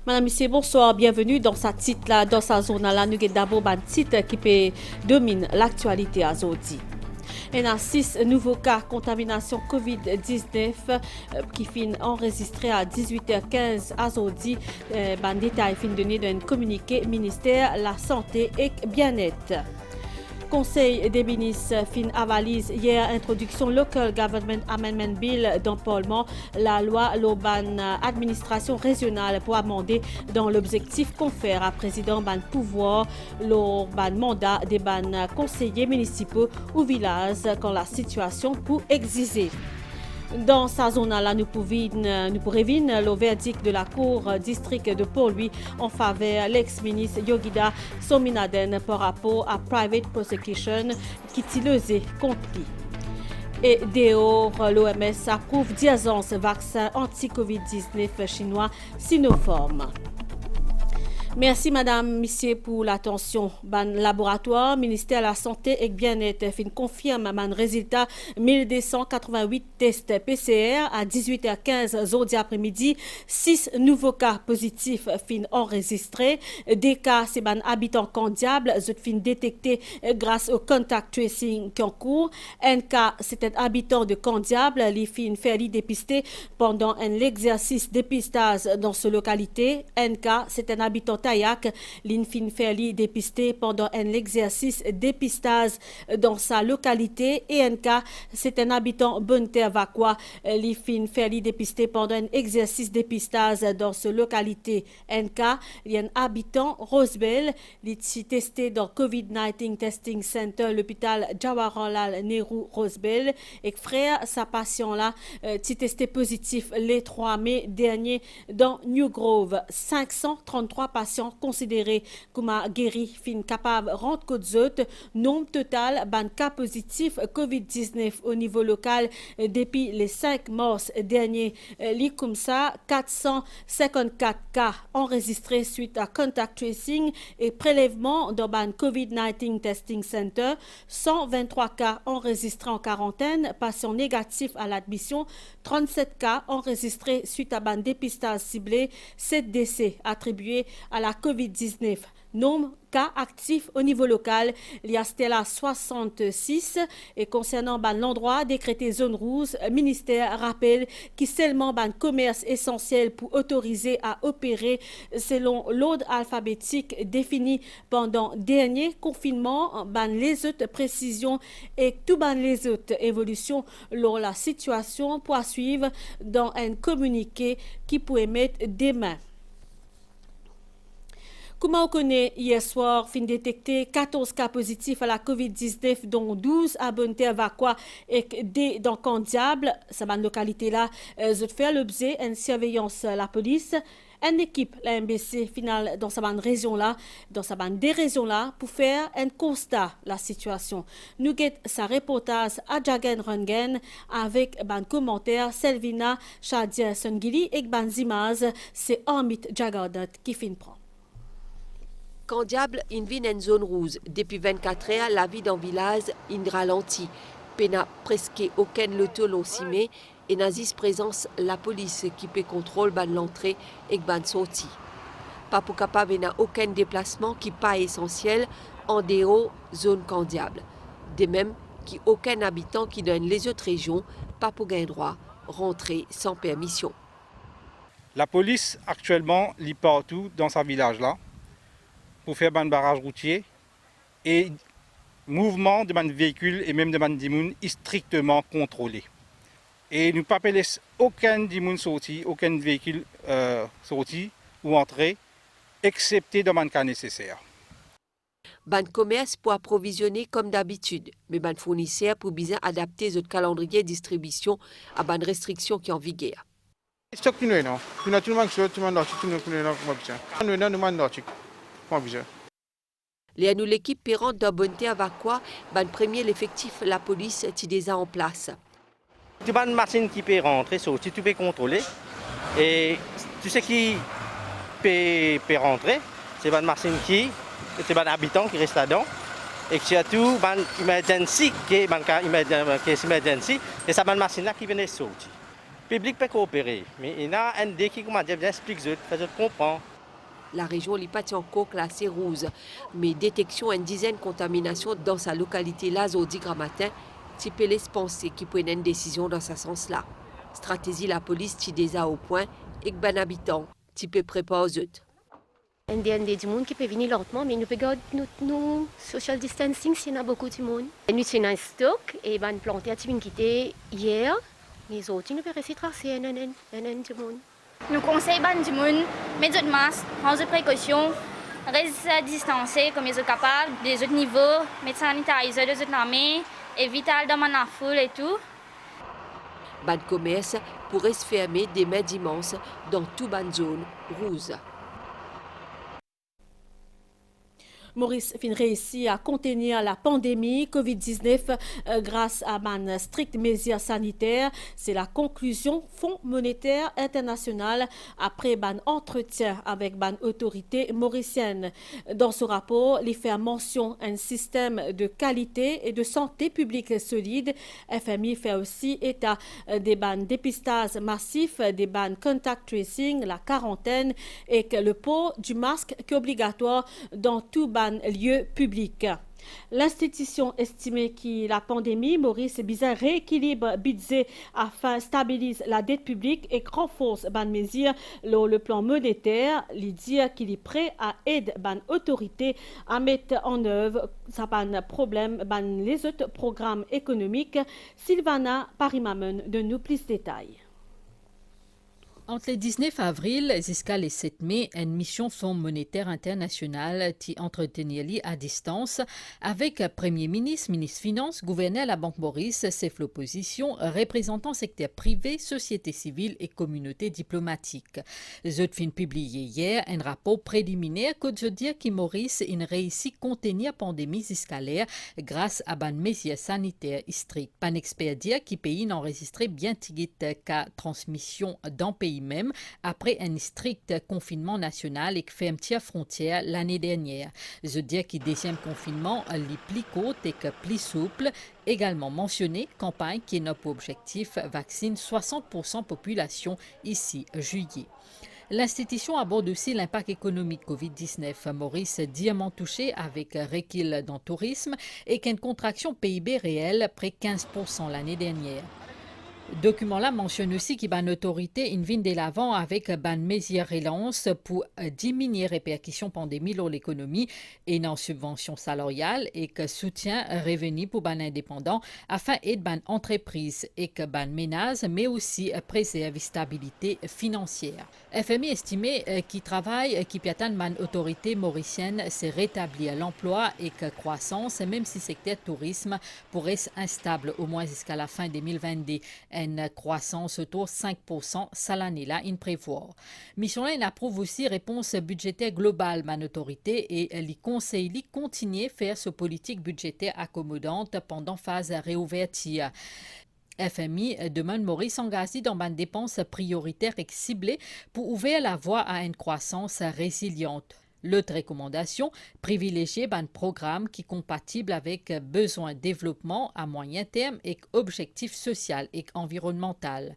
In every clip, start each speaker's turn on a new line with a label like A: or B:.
A: Madame, Monsieur, bonsoir, bienvenue dans sa titre là, dans sa zone là. Nous avons d'abord un titre qui domine l'actualité à Zodi. Il y a 6 nouveaux cas de contamination COVID-19 qui finissent enregistrés à 18h15 à Zodi. Un détail fin donné d'un communiqué ministère de la Santé et Bien-être. Conseil des ministres fin avalise hier introduction Local Government Amendment Bill dans le Parlement, la loi l'Urban administration régionale pour amender dans l'objectif confère à président ban pouvoir l'urban mandat des ban conseillers municipaux ou villages quand la situation peut exiger. Dans sa zone là, nous pourrons le verdict de la Cour district de Port-Louis en faveur de l'ex-ministre Yogida Sominaden par rapport à private prosecution qui tilosé contre lui. Et dehors, l'OMS approuve 10 ans vaccin anti-Covid-19 chinois Sinopharm. Merci Madame, Monsieur pour l'attention. Ban laboratoire, ministère de la Santé et Bien-être confirme un résultat 1288 tests PCR à 18h15 jeudi après-midi. 6 nouveaux cas positifs fin enregistrés. Des cas, c'est ban habitants candiables, fin détectés grâce au contact tracing qui en cours. Un cas, c'est un habitant de Candiable, les fin fait dépister pendant un exercice dépistage dans cette localité. Un cas, c'est un habitant Tayac, l'Infin Ferli dépisté pendant un exercice dépistage dans sa localité. Et un cas, c'est un habitant Bonne-Terre Vacqua, l'Infin Ferli dépisté pendant un exercice dépistage dans sa localité. Un cas, il y a un habitant Rosebell, il testé dans COVID-19 Testing Center, l'hôpital Jawaharlal Nehru Rosebell. Et frère, sa patient là, testé positif le 3 mai dernier dans New Grove. 533 patients considérés comme guéris, fin capable rendre côte nombre total ban cas positif COVID-19 au niveau local depuis le 5 mars dernier. Li comme ça 454 cas enregistrés suite à contact tracing et prélèvement dans ban COVID-19 testing center, 123 cas enregistrés en quarantaine, patients négatifs à l'admission, 37 cas enregistrés suite à ban dépistage ciblé, 7 décès attribués à la COVID-19. Nombre cas actifs au niveau local, il y a Stella 66 et concernant l'endroit décrété zone rouge, ministère rappelle qui seulement commerce essentiel pour autoriser à opérer selon l'ordre alphabétique défini pendant dernier confinement, les autres précisions et tout les autres évolutions lors la situation pour suivre dans un communiqué qui pourrait mettre demain. Comment on connaît hier soir, fin détecté 14 cas positifs à la COVID-19, dont 12 à Bonne-Terre Vacqua et des dans Candiable. Ça va localité là, je fait l'objet une surveillance la police. Une équipe, la MBC, finale dans sa bande région là, dans sa bande des régions là, pour faire un constat de la situation. Nous guette sa reportage à Jagen Rungen avec un commentaire Selvina Chadia Songili et ban images, c'est Amit Jagardat qui fin prend.
B: Candiable, il vit en zone rouge. Depuis 24 heures, la vie dans le village est ralentie. Pena presque aucun loto l'on s'y met et nazis présence la police qui peut contrôler l'entrée et la sortie. Pas pour capable n'a aucun déplacement qui pas essentiel en dehors zone Candiable. De même qu'aucun habitant qui donne les autres régions pas pour gagner droit rentrer sans permission.
C: La police actuellement lit partout dans sa village là pour faire un barrage routier et mouvement de man véhicule et même de man dimoun est strictement contrôlé. Et nous ne pas laisser aucun dimoun sorti, aucun véhicule sorti ou entré, excepté dans le cas nécessaire.
B: Ban commerce pour approvisionner comme d'habitude, mais ban fournisseur pour bien adapter notre calendrier de distribution à ban restrictions qui en vigueur. L'équipe pérante de Bonne-Terre Vacqua, premier l'effectif la police est déjà en place.
D: Tu as une machine qui peut rentrer, sortir, tu peux contrôler. Et tu sais qui peut rentrer, c'est une machine c'est un habitant qui reste là-dedans. Et surtout, une emergency qui est emergency, et c'est une machine là qui vient sortir. Le public peut coopérer, mais il y a un dé qui explique, fait comprendre.
B: La région n'est encore classée rouge, mais détection une dizaine de contaminations dans sa localité là, aujourd'hui matin, tu peux laisser penser qu'il prenne une décision dans ce sens-là. Stratégie la police qui déjà au point et que ben habitant, tu peux préparer aux autres.
E: Il y a du monde qui peut venir lentement, mais nous pouvons garder notre social distancing s'il y en a beaucoup de monde. Nous sommes un stock et ben planter à quitté hier. Les autres, nous pouvons rester tracer un du monde.
F: Nous conseillons du monde, mettre des masques, prendre des précautions, rester distancés comme ils sont capables, des autres niveaux, mettre sanitizer, des autres mains, éviter dans la foule et tout.
B: Ban commerce pourrait se fermer demain dimanche dans toute ban zone rouge.
A: Maurice fin réussi à contenir la pandémie COVID-19 grâce à une stricte mesure sanitaire. C'est la conclusion Fonds monétaire international après un entretien avec une autorité mauricienne. Dans ce rapport, il fait mention d'un système de qualité et de santé publique solide. FMI fait aussi état des dépistages massifs, des contact tracing, la quarantaine et que le port du masque qui est obligatoire dans tout lieu public. L'institution estimait que la pandémie, Maurice Bizarre rééquilibre budget afin de stabiliser la dette publique et renforce les mesures le plan monétaire. Il dit qu'il est prêt à aider les autorités à mettre en œuvre un problème les autres programmes économiques. Sylvana Parimamen de nous plus de détails.
G: Entre le 19 avril jusqu'à le 7 mai, une mission Fonds monétaire international qui entretenir à distance avec Premier ministre, ministre Finances, gouverneur de la Banque Maurice, chef l'opposition, représentants secteur privé, société civile et communauté diplomatique. Les autres fins publié hier un rapport préliminaire que je dis que Maurice a réussi à contenir la pandémie jusqu'à l'air grâce à une mesure sanitaire stricte. Un expert dit que le pays n'a enregistré bien de cas transmission dans le pays même après un strict confinement national et fermeture frontière l'année dernière. Je dis que le deuxième confinement est plus court et que plus souple. Également mentionné, campagne qui a pour objectif vaccine 60% population ici juillet. L'institution aborde aussi l'impact économique COVID-19. Maurice diamant touché avec recul dans le tourisme et qu'une contraction PIB réelle près 15% l'année dernière. Le document-là mentionne aussi qu'il y a une autorité une vigne de l'avant avec une mesure relance pour diminuer les répercussions pandémie sur l'économie et une subvention salariale et que soutien revenu pour les indépendants afin d'aider les entreprises et que les ménages, mais aussi préserver la stabilité financière. FMI estimait qu'il travaille qui peut atteindre une autorité mauricienne, c'est rétablir l'emploi et que croissance, même si le secteur tourisme pourrait être instable au moins jusqu'à la fin 2022. Une croissance autour de 5% ça l'année-là, il prévoit. Mission-là approuve aussi réponse budgétaire globale de l'autorité et les conseille continuer à faire ce politique budgétaire accommodante pendant phase réouverture. FMI demande Maurice engagé dans une dépense prioritaire et ciblée pour ouvrir la voie à une croissance résiliente. L'autre recommandation, privilégier un programme qui est compatible avec besoins de développement à moyen terme et objectifs sociaux et environnementaux.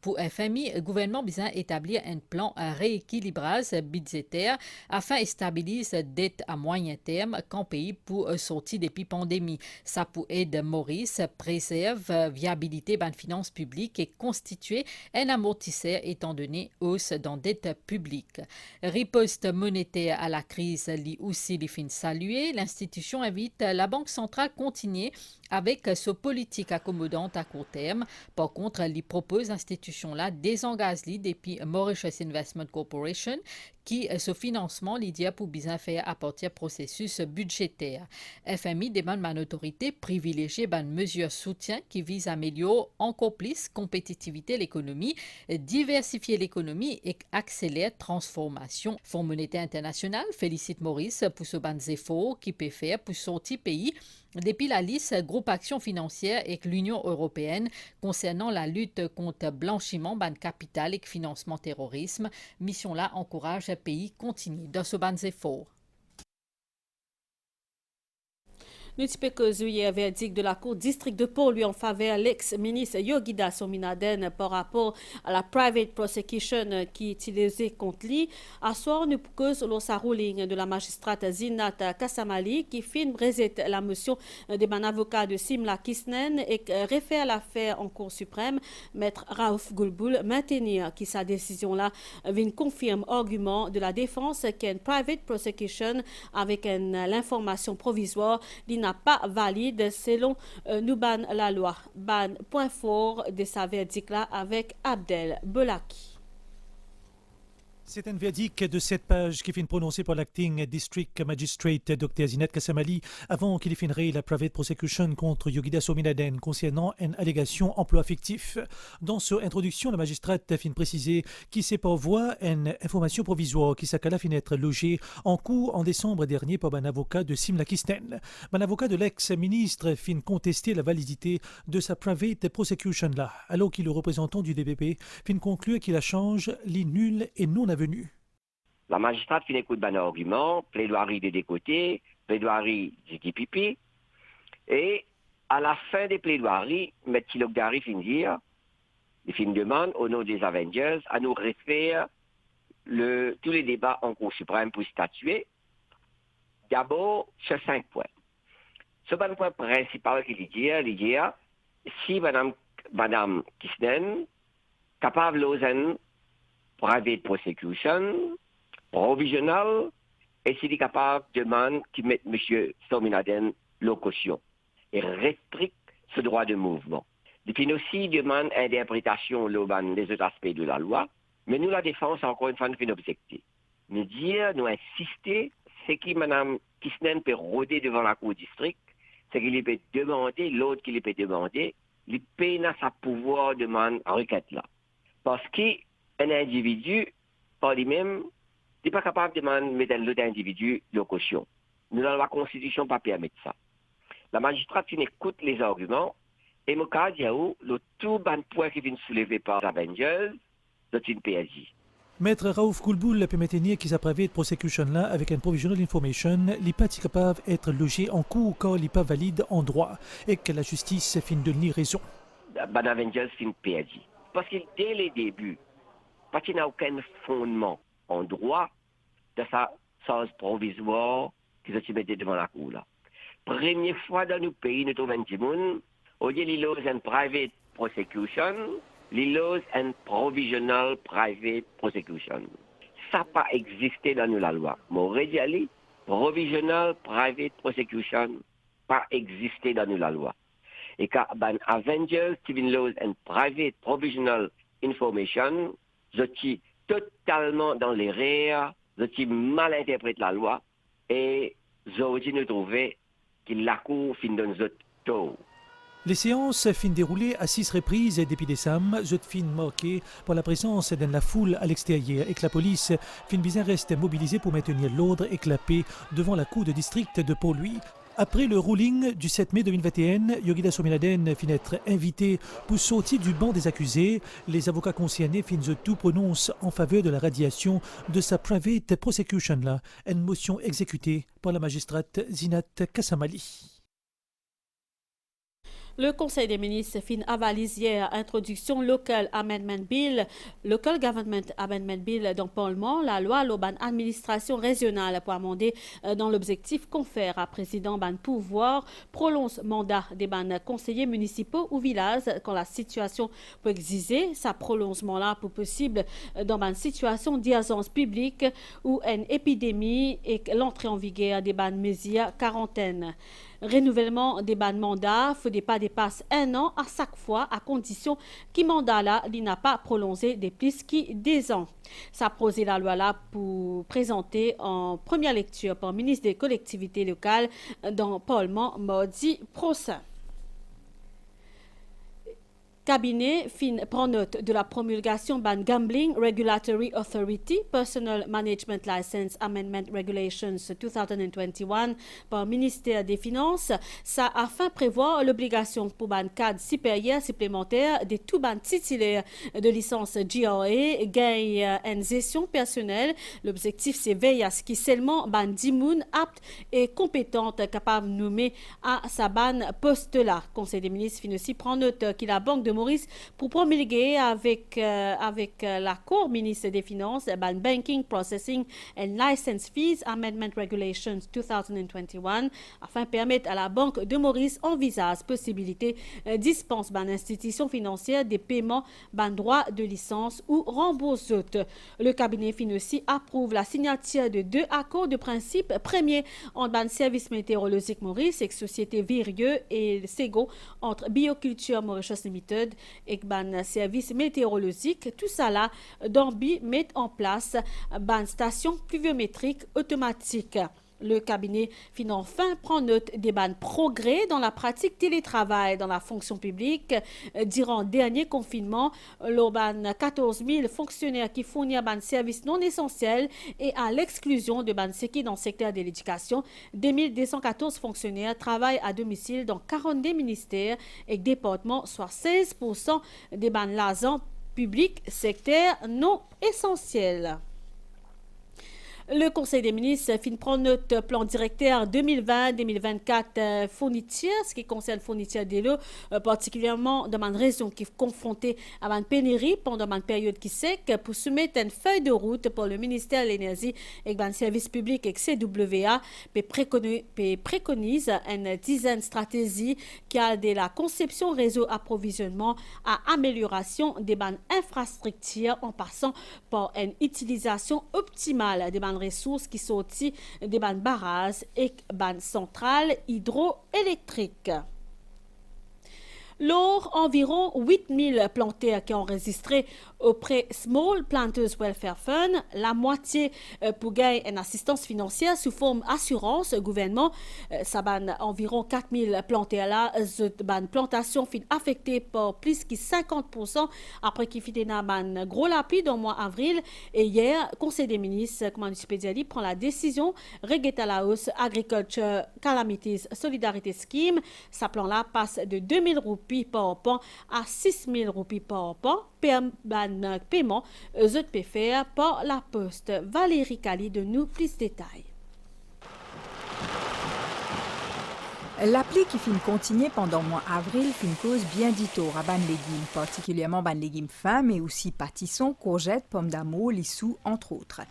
G: Pour FMI, le gouvernement a besoin d'établir un plan à rééquilibrage budgétaire afin de stabiliser la dette à moyen terme quand le pays pour sortir depuis la pandémie. Ça pour aider Maurice préserve la viabilité de la finance publique et constituer un amortisseur étant donné hausse dans la dette publique. Riposte monétaire à la crise li aussi les fins saluer. L'institution invite la Banque centrale à continuer avec sa politique accommodante à court terme. Par contre, elle propose l'institution-là désengage depuis Mauritius Investment Corporation qui, ce financement, l'idée pour bien faire à partir processus budgétaire. FMI demande à l'autorité privilégier une mesure de soutien qui vise à améliorer encore plus la compétitivité de l'économie, diversifier l'économie et accélérer la transformation. Fonds monétaire international félicite Maurice pour ce ban efforts qui peut faire pour sortir pays depuis la liste groupe action financière et l'Union européenne concernant la lutte contre blanchiment, ban capital et financement terrorisme. Mission-là encourage le pays continue dans ce ban efforts.
A: Nous tipons que hier verdict de la Cour district de Port-Louis en faveur de l'ex-ministre Yogida Sominaden par rapport à la private prosecution qui est utilisée contre lui. À soir, nous cause sa ruling de la magistrate Zinat Kassamali qui filme résette la motion de mon avocat de Simla Kisnen et réfère l'affaire en Cour suprême. Maître Raouf Goulboul maintenir que sa décision-là vient confirme argument de la défense qu'une private prosecution avec l'information provisoire n'a pas valide selon nous ban la loi. Ban point fort de sa verdict-là avec Abdel Belaki.
H: C'est un verdict de 7 pages qui finit prononcé par l'acting district magistrate Dr Zinat Kassamali avant qu'il finirait la private prosecution contre Yogida Sominaden concernant une allégation emploi fictif. Dans son introduction, la magistrate fin préciser qu'il s'est par voie une information provisoire qui s'accala fin être logée en cours en décembre dernier par un avocat de Simla Kisnen. Un avocat de l'ex-ministre fin contester la validité de sa private prosecution là, alors qu'il le représentant du DPP fin conclure qu'il la change, les nuls et non avenu.
I: La magistrate fin écoute un argument, plaidoirie des deux côtés, plaidoirie du DPP, et à la fin des plaidoiries, M. Tilokdari fin dire, il fin demande au nom des Avengers à nous refaire tous les débats en Cour suprême pour statuer. D'abord, sur 5 points. Ce point principal qu'il dit, si Madame Kisnen capable d'oser private prosecution, provisional, et s'il est capable de demander qu'il mette M. Sominaden locution et restricte ce droit de mouvement. Depuis aussi demande interprétation des autres aspects de la loi, mais nous, la défense, encore une fois, nous faisons objecter. Nous dire, nous insister, c'est que Mme Kisnen peut rôder devant la Cour district, c'est qu'il peut demander, l'autre qu'il peut demander, il peut dans sa pouvoir demander requête là. Parce que un individu, par lui-même, n'est pas capable de mettre l'autre individu de caution. Nous, dans la Constitution, pas permettre ça. La magistrate écoute les arguments et mon cas, le tout bon point qui vient soulever par Avengers, c'est une PSJ.
H: Maître Raouf Goulboul peut maintenir qu'il a private prosecution là avec un provisional information, n'est pas capable d'être logé en cours quand il n'est pas valide en droit et que la justice fin de donner raison.
I: Ben Avengers, c'est une PSJ. Parce que dès les débuts, parce qu'il n'y a aucun fondement en droit de sa chose provisoire qui se mettait devant la cour là. Première fois dans nos pays, nous trouvons un petit monde, au lieu de une private prosecution, il une provisional private prosecution. Ça n'a pas existé dans la loi. Mais provisional private prosecution pas existé dans la loi. Et quand Avengers qui vient une private provisional information, je suis totalement dans l'erreur, je suis mal interprété la loi et je nous trouver que la Cour fin donne tôt.
H: Les séances fin déroulées à 6 reprises depuis décembre, fin marquées par la présence de la foule à l'extérieur et que la police fin bien reste mobilisée pour maintenir l'ordre et la paix devant la cour de district de Port-Louis. Après le ruling du 7 mai 2021, Yogida Sominaden fin être invité pour sortir du banc des accusés. Les avocats concernés fin tout prononcent en faveur de la radiation de sa private prosecution là, une motion exécutée par la magistrate Zinat Kassamali.
A: Le Conseil des ministres fin avalise hier introduction Local Amendment Bill, Local Government Amendment Bill dans le Parlement, la loi l'auban administration régionale pour amender dans l'objectif confère à président ban pouvoir prolonge mandat des ban conseillers municipaux ou villages quand la situation peut exiger sa prolongement là pour possible dans une situation d'urgence publique ou une épidémie et l'entrée en vigueur des ban mesures quarantaine. Renouvellement des ban mandats, faut pas dépasse 1 an à chaque fois à condition que mandat là n'a pas prolongé des plus que 2 ans. Ça posé la loi là pour présenter en première lecture par le ministre des collectivités locales dans le Parlement mardi prochain. cabinet prend note de la promulgation ban Gambling Regulatory Authority Personal Management License Amendment Regulations 2021 par le ministère des Finances. Ça afin prévoir l'obligation pour ban cadre supérieur supplémentaire de tout ban titulaire de licence GRA, gain en gestion personnelle. L'objectif c'est veiller à ce qui seulement ban dimoun apte et compétente capable de nommer à sa ban poste là. Conseil des ministres fin aussi prend note qu'il la Banque de Maurice pour promulguer avec l'accord ministre des Finances ban Banking Processing and License Fees Amendment Regulations 2021 afin de permettre à la Banque de Maurice envisage possibilité dispense ban institution financière des paiements ban droit de licence ou rembourse. Le cabinet financier approuve la signature de 2 accords de principe. Premier entre ban Service météorologique Maurice et Société Virieux et Sego entre Bioculture Mauritius Limited et ban service météorologique. Tout ça là, d'ambi met en place ban station pluviométrique automatique. Le cabinet enfin prend note des ban progrès dans la pratique télétravail dans la fonction publique. Durant le dernier confinement, le ban 14 000 fonctionnaires qui fournissent ban services non essentiels et à l'exclusion de ban séquis dans le secteur de l'éducation. 2214 fonctionnaires travaillent à domicile dans 42 ministères et départements, soit 16% des ban l'agent public secteur non essentiel. Le Conseil des ministres prend notre plan directeur 2020-2024 fourniture, ce qui concerne fourniture de l'eau, particulièrement dans une région qui est confrontée à une pénurie pendant une période qui sec, pour soumettre une feuille de route pour le ministère de l'Énergie et le service public et CWA, préconise une dizaine de stratégies qui a de la conception réseau approvisionnement à amélioration des bandes infrastructures en passant par une utilisation optimale des bandes ressources qui sont aussi des bandes barrages et bandes centrales hydroélectriques. Lors environ 8000 planteurs qui ont enregistré auprès Small Planters Welfare Fund, la moitié pour gagner une assistance financière sous forme assurance gouvernement. Ça ban environ 4000 planteurs là, ban plantation fin affectée par plus que 50% après qu'il fit un gros lapis dans le mois avril. Et hier, Conseil des ministres, comme M. Pédiali, prend la décision reguette à la hausse Agriculture Calamities Solidarity Scheme. Ce plan là passe de 2000 roupies par pan à 6 000 roupies par pan. Paiement ZPFR par la Poste. Valérie Kali de nous plus de détails.
J: L'appli qui fin continuer pendant le mois avril fin cause bien dito à ban légumes, particulièrement ban légumes fins, mais aussi pâtissons, courgettes, pommes d'amour, lissous, entre autres.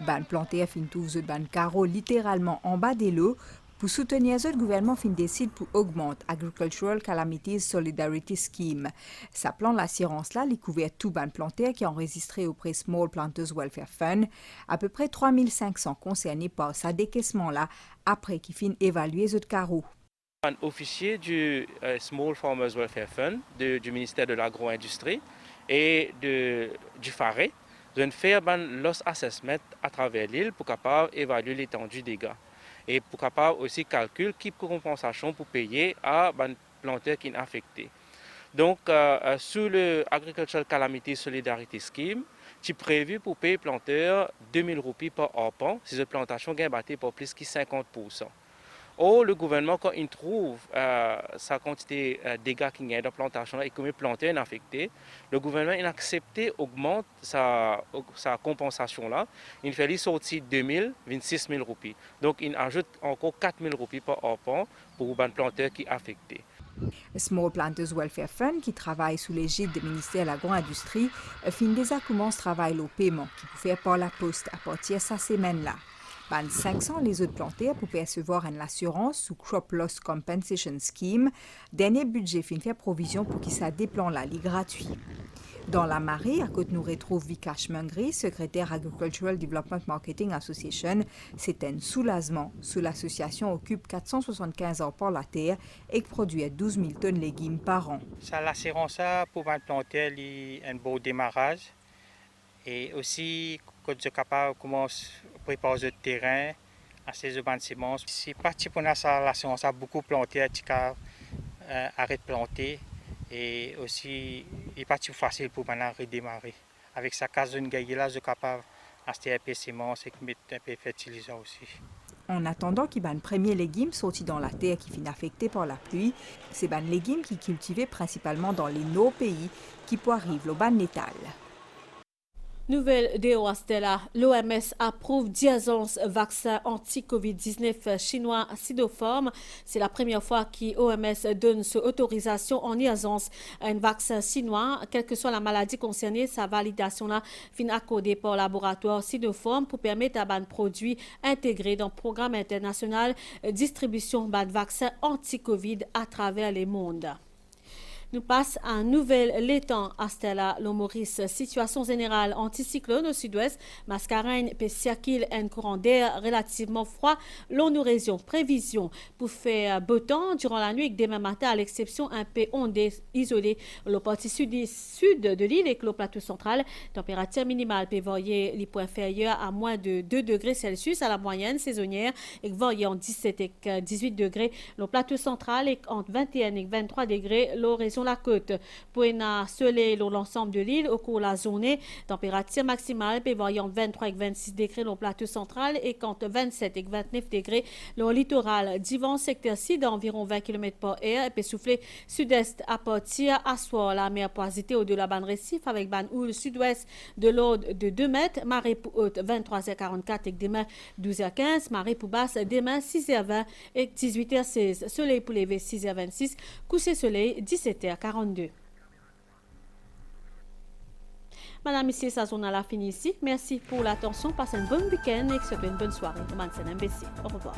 J: Ban planté fin tout ban carreau littéralement en bas des lots. Pour soutenir le gouvernement fin décide pour augmenter Agricultural Calamities Solidarity Scheme. Ça plan l'assurance là, les couverts tout ban plantaire qui a enregistré auprès Small Planters Welfare Fund, à peu près 3500 concernés par ce décaissement là, après qu'il fin évaluer ce carreau.
D: Un officier du Small Farmers Welfare Fund, du ministère de l'Agro-Industrie et du FARE, ont fait un loss assessment à travers l'île pour capable évaluer l'étendue des dégâts. Et pour capable aussi calculer qui compensation pour payer à les planteurs qui sont affectés. Donc, sous le Agricultural Calamity Solidarity Scheme, c'est prévu pour payer planteurs 2000 roupies par arpent si la plantation est battue par plus que 50%. Or, le gouvernement, quand il trouve sa quantité de dégâts qui y a dans la plantation et comme les planteurs sont affectés, le gouvernement a accepté d'augmenter sa compensation là. Il fait sortir 2000, 26 000 roupies. Donc, il ajoute encore 4 000 roupies par arpent pour les planteurs qui sont affectés.
J: Small Planters Welfare Fund, qui travaille sous l'égide du ministère de l'Agro-Industrie, fin déjà commence travail au paiement qui peut faire par la Poste à partir de cette semaine-là. 500 les autres planteurs pour percevoir une assurance sous Crop Loss Compensation Scheme. Dernier budget fin faire provision pour qu'il ça déplan là, les gratuits. Dans la marée, à côté nous retrouve Vikash Mungri, secrétaire Agricultural Development Marketing Association. C'est un soulagement. Sous l'association occupe 475 ans par la terre et produit 12 000 tonnes de légumes par an.
K: Ça l'assurance pour un planteur, un beau démarrage. Et aussi, quand je suis capable de commencer à préparer le terrain, à ces semences. C'est parti pour ça, l'assurance a beaucoup planté, arrête de planter. Et aussi, il n'est pas si facile pour maintenant redémarrer. Avec sa case de gaïa là, je suis capable d'acheter un peu de semences et mettre un peu de fertilisant aussi.
J: En attendant qu'il y ait un premier légume sorti dans la terre qui finit affecté par la pluie, c'est un légume qui est cultivé principalement dans les nos pays qui peut arriver au ban natal.
A: Nouvelle de Stella, l'OMS approuve 10 vaccin anti-Covid-19 chinois Sinopharm. C'est la première fois que l'OMS donne cette autorisation en liaison à un vaccin chinois. Quelle que soit la maladie concernée, sa validation là fin accordée par le laboratoire Sinopharm pour permettre à un produit intégré dans le programme international distribution de vaccins anti-Covid à travers le monde. Nous passons à un nouvel l'étang à Stella, le Maurice. Situation générale anticyclone au sud-ouest, Mascareignes peut circuler un courant d'air relativement froid dans nos régions. Prévision pour faire beau temps durant la nuit et demain matin, à l'exception un peu ondé isolé le partie sud de l'île et le plateau central. Température minimale peut varier les points inférieurs à moins de 2 degrés Celsius à la moyenne saisonnière et varier en 17 et 18 degrés. Le plateau central est entre 21 et 23 degrés. La région la côte. Pour un soleil dans l'ensemble de l'île au cours de la journée, température maximale peut varier entre 23 et 26 degrés dans le plateau central et entre 27 et 29 degrés dans le littoral. Divan secteur sud d'environ 20 km par heure et peut souffler sud-est à partir à soir. La mer peut agiter au-delà ban récif avec ban houle sud-ouest de l'ordre de 2 mètres, marée pour haute 23h44 et demain 12h15, marée pour basse demain 6h20 et 18h16. Soleil pour lever 6h26, coucher soleil 17h42. Madame, Monsieur, sa journée a fini ici. Merci pour l'attention. Passez un bon week-end et surtout une bonne soirée. Au revoir.